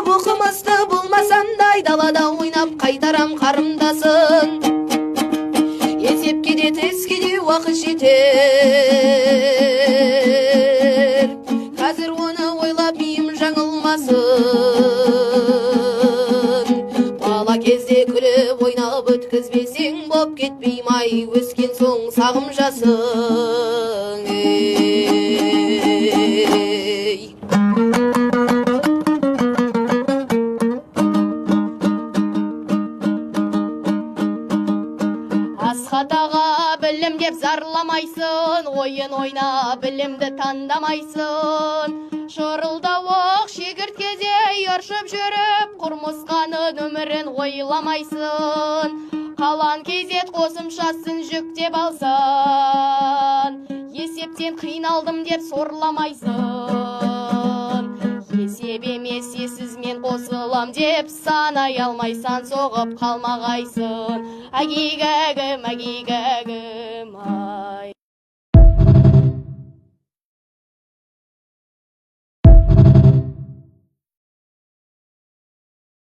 оқымасты болмасандай, далада ойнап қайтарам қарымдасын. Есепке де тестке де уақыт жетер. Қазір оны ойлап миым жаңылмасын. Бала кезде күліп ойнап өткізбесең, боп кетпей май өскен соң сағым жасың. Асхатаға білім деп зарламайсың, ойын ойна білімді таңдамайсың. Шырылдауық шегірткедей ұршып жүріп, құрмысқанын өмірін ойламайсың. Қалан кезет қосымшасын жүктеп алсын, есептен қиналдым деп сорламайсың. Есеп емес есізмен қосылам деп санай алмайсан, соғып қалмағайсың. Агигагым, агигагым, ай.